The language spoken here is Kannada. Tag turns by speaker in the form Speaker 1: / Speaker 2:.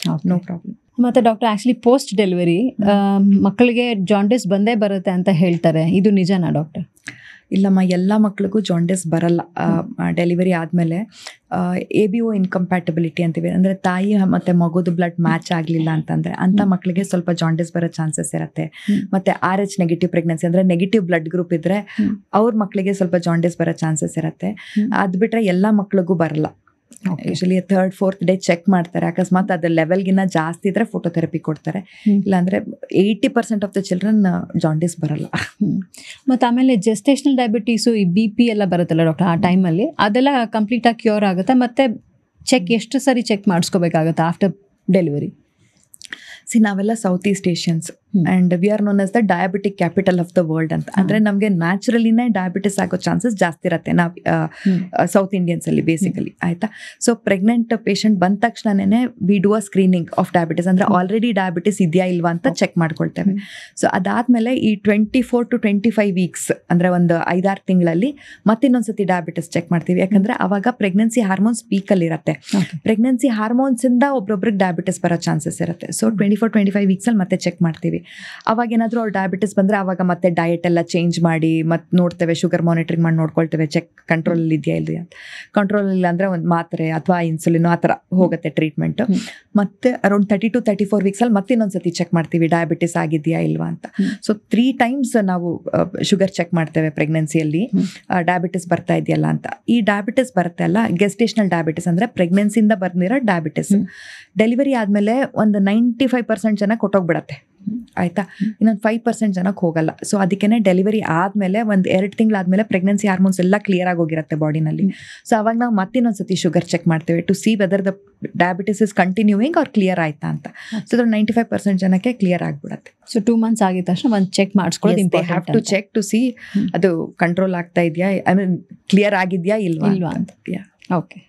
Speaker 1: No problem.
Speaker 2: ಮತ್ತು ಡಾಕ್ಟರ್ ಆ್ಯಕ್ಚುಲಿ ಪೋಸ್ಟ್ ಡೆಲಿವರಿ ಮಕ್ಕಳಿಗೆ ಜಾಂಡಿಸ್ ಬಂದೇ ಬರುತ್ತೆ ಅಂತ ಹೇಳ್ತಾರೆ, ಇದು ನಿಜನಾ ಡಾಕ್ಟರ್?
Speaker 1: ಇಲ್ಲಮ್ಮ, ಎಲ್ಲ ಮಕ್ಳಿಗೂ ಜಾಂಡಿಸ್ ಬರಲ್ಲ. ಡೆಲಿವರಿ ಆದಮೇಲೆ ABO ಇನ್ಕಂಪ್ಯಾಟಬಿಲಿಟಿ ಅಂತೀವಿ, ಅಂದರೆ ತಾಯಿ ಮತ್ತು ಮಗುದು ಬ್ಲಡ್ ಮ್ಯಾಚ್ ಆಗಲಿಲ್ಲ ಅಂತಂದರೆ ಅಂಥ ಮಕ್ಕಳಿಗೆ ಸ್ವಲ್ಪ ಜಾಂಡಿಸ್ ಬರೋ ಚಾನ್ಸಸ್ ಇರುತ್ತೆ. ಮತ್ತು RH ನೆಗೆಟಿವ್ ಪ್ರೆಗ್ನೆನ್ಸಿ ಅಂದರೆ ನೆಗೆಟಿವ್ ಬ್ಲಡ್ ಗ್ರೂಪ್ ಇದ್ದರೆ ಅವ್ರ ಮಕ್ಕಳಿಗೆ ಸ್ವಲ್ಪ ಜಾಂಡಿಸ್ ಬರೋ ಚಾನ್ಸಸ್ ಇರುತ್ತೆ. ಅದು ಬಿಟ್ಟರೆ ಎಲ್ಲ ಮಕ್ಳಿಗೂ ಬರಲ್ಲ. Usually 3rd 4th day check ಮಾಡ್ತಾರೆ. ಅಕಸ್ಮಾತ್ ಅದು ಲೆವೆಲ್ಗಿನ್ನ ಜಾಸ್ತಿ ಇದ್ರೆ ಫೋಟೋಥೆರಪಿ ಕೊಡ್ತಾರೆ. ಇಲ್ಲಾಂದರೆ 80% ಆಫ್ ದ ಚಿಲ್ಡ್ರನ್ ಜಾಂಡಿಸ್ ಬರಲ್ಲ.
Speaker 2: ಮತ್ತು ಆಮೇಲೆ ಜೆಸ್ಟೇಷನಲ್ ಡಯಾಬಿಟೀಸು, ಈ BP ಎಲ್ಲ ಬರುತ್ತಲ್ಲ ಡಾಕ್ಟರ್, ಆ ಟೈಮಲ್ಲಿ ಅದೆಲ್ಲ ಕಂಪ್ಲೀಟಾಗಿ ಕ್ಯೂರ್ ಆಗುತ್ತೆ? ಮತ್ತು ಎಷ್ಟು ಸರಿ ಚೆಕ್ ಮಾಡಿಸ್ಕೋಬೇಕಾಗುತ್ತೆ ಆಫ್ಟರ್ ಡೆಲಿವರಿ?
Speaker 1: ನಾವೆಲ್ಲ south East Asians and we are known as the diabetic capital of the world ಅಂತ. ಅಂದರೆ ನಮಗೆ ನ್ಯಾಚುರಲಿನೇ ಡಯಾಬಿಟಿಸ್ ಆಗೋ ಚಾನ್ಸಸ್ ಜಾಸ್ತಿ ಇರುತ್ತೆ ನಾವು ಸೌತ್ ಇಂಡಿಯನ್ಸಲ್ಲಿ ಬೇಸಿಕಲಿ, ಆಯಿತಾ. ಸೊ ಪ್ರೆಗ್ನೆಂಟ್ ಪೇಷಂಟ್ ಬಂದ ತಕ್ಷಣನೇ we do a screening of diabetes, ಅಂದರೆ ಆಲ್ರೆಡಿ ಡಯಾಬಿಟಿಸ್ ಇದೆಯಾ ಇಲ್ವಾ ಅಂತ ಚೆಕ್ ಮಾಡ್ಕೊಳ್ತೇವೆ. ಸೊ ಅದಾದಮೇಲೆ ಈ 24 to 25 ವೀಕ್ಸ್ ಅಂದರೆ ಒಂದು 5-6 ತಿಂಗಳಲ್ಲಿ ಮತ್ತಿನ್ನೊಂದ್ಸತಿ ಡಯಾಬಿಟಿಸ್ ಚೆಕ್ ಮಾಡ್ತೀವಿ. ಯಾಕಂದರೆ ಆವಾಗ ಪ್ರೆಗ್ನೆನ್ಸಿ ಹಾರ್ಮೋನ್ಸ್ ಪೀಕಲ್ಲಿರುತ್ತೆ. ಪ್ರೆಗ್ನೆನ್ಸಿ ಹಾರ್ಮೋನ್ಸಿಂದ ಒಬ್ರೊಬ್ರಿಗೆ ಡಯಾಬಿಟಿಸ್ ಬರೋ ಚಾನ್ಸಸ್ ಇರುತ್ತೆ. ಸೊ 24-25 ವೀಕ್ಸಲ್ಲಿ ಮತ್ತೆ ಚೆಕ್ ಮಾಡ್ತೀವಿ. ಅವಾಗ ಏನಾದರೂ ಅವ್ರು ಡಯಾಬಿಟಿಸ್ ಬಂದರೆ ಅವಾಗ ಮತ್ತೆ ಡಯಟ್ ಎಲ್ಲ ಚೇಂಜ್ ಮಾಡಿ ಮತ್ತೆ ನೋಡ್ತೇವೆ, ಶುಗರ್ ಮಾನಿಟ್ರಿಂಗ್ ಮಾಡಿ ನೋಡ್ಕೊಳ್ತೇವೆ, ಚೆಕ್ ಕಂಟ್ರೋಲಲ್ಲಿ ಇದೆಯಾ ಇಲ್ಲ ಅಂತ. ಕಂಟ್ರೋಲ್ ಇಲ್ಲ ಅಂದರೆ ಒಂದು ಮಾತ್ರೆ ಅಥವಾ ಇನ್ಸುಲಿನ್ ಆ ಥರ ಹೋಗುತ್ತೆ ಟ್ರೀಟ್ಮೆಂಟು. ಮತ್ತು ಅರೌಂಡ್ 30 to 34 ವೀಕ್ಸಲ್ಲಿ ಮತ್ತೆ ಇನ್ನೊಂದ್ಸತಿ ಚೆಕ್ ಮಾಡ್ತೀವಿ ಡಯಾಬಿಟಿಸ್ ಆಗಿದೆಯಾ ಇಲ್ವಾ ಅಂತ. ಸೊ 3 ಟೈಮ್ಸ್ ನಾವು ಶುಗರ್ ಚೆಕ್ ಮಾಡ್ತೇವೆ ಪ್ರೆಗ್ನೆನ್ಸಿಯಲ್ಲಿ, ಡಯಾಬಿಟಿಸ್ ಬರ್ತಾ ಇದೆಯಲ್ಲ ಅಂತ. ಈ ಡಯಾಬಿಟಿಸ್ ಬರುತ್ತೆ ಅಲ್ಲ, ಗೆಸ್ಟೇಷನಲ್ ಡಯಾಬಿಟಿಸ್ ಅಂದರೆ ಪ್ರೆಗ್ನೆನ್ಸಿಯಿಂದ ಬಂದಿರೋ ಡಯಾಬಿಟಿಸ್ ಡೆಲಿವರಿ ಆದಮೇಲೆ ಒಂದು 95% ಜನ ಕೊಟ್ಟೋಗ್ಬಿಡತ್ತೆ, ಆಯಿತಾ. ಇನ್ನೊಂದು 5% ಜನಕ್ಕೆ ಹೋಗಲ್ಲ. ಸೊ ಅದಕ್ಕೇ ಡೆಲಿವರಿ ಆದಮೇಲೆ ಒಂದು 2 ತಿಂಗಳಾದಮೇಲೆ ಪ್ರೆಗ್ನೆನ್ಸಿ ಹಾರ್ಮೋನ್ಸ್ ಎಲ್ಲ ಕ್ಲಿಯರ್ ಆಗೋಗಿರುತ್ತೆ ಬಾಡಿನಲ್ಲಿ. ಸೊ ಅವಾಗ ನಾವು ಮತ್ತಿನ್ನೊಂದ್ಸತಿ ಶುಗರ್ ಚೆಕ್ ಮಾಡ್ತೇವೆ to see whether the diabetes is continuing or clear ಆಯ್ತಾ ಅಂತ. ಸೊ ಅದ್ರ 95% ಜನಕ್ಕೆ ಕ್ಲಿಯರ್ ಆಗಿಬಿಡುತ್ತೆ.
Speaker 2: ಸೊ 2 months ಆಗಿದ ತಕ್ಷಣ ಒಂದು ಚೆಕ್ ಮಾಡಿಸ್ಕೊಳ್ಳೋದು important.
Speaker 1: Have to check to see ಅದು ಕಂಟ್ರೋಲ್ ಆಗ್ತಾ ಇದೆಯಾ, ಐ ಮೀನ್ ಕ್ಲಿಯರ್ ಆಗಿದೆಯಾ ಇಲ್ವಾ ಅಂತ.
Speaker 2: ಓಕೆ.